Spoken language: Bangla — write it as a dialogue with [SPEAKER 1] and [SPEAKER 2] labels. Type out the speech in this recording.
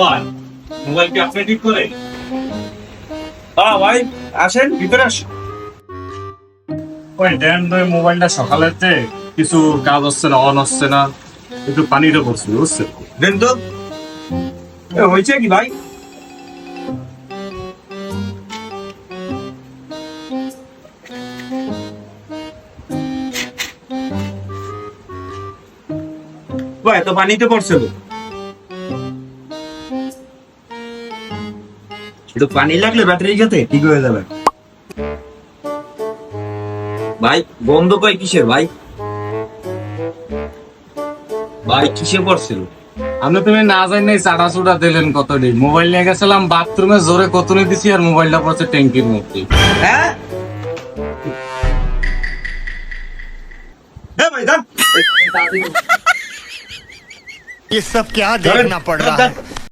[SPEAKER 1] ভাই মোবাইল কি আপনি ঠিক করে? হ্যাঁ ভাই, আসেন ভিতরে আসেন।
[SPEAKER 2] ওই দেন তো মোবাইলটা সকালেতে কিছু কাজ হচ্ছে না, অন হচ্ছে না, একটু পানিটা পড়ছে বুঝছে।
[SPEAKER 1] দেন তো। হয়েছে কি ভাই? ভাই তো পানিতে পড়ছিল।
[SPEAKER 3] একটু পানি লাগলে ব্যাটারি খেতে ঠিক হয়ে যাবে। ভাই বন্ধ কয় কিসের ভাই? ভাই কিসে পড়ছিল?
[SPEAKER 2] আমি তুমি না জানি নাই চাটা চুটা দিলেন কতটি, মোবাইল নিয়ে গেছিলাম বাথরুমে, জোরে কতনি দিছি আর মোবাইলটা পড়ছে ট্যাঙ্কির মধ্যে।
[SPEAKER 1] হ্যাঁ ভাই, যান।
[SPEAKER 4] ये सब क्या देखना पड़ रहा है।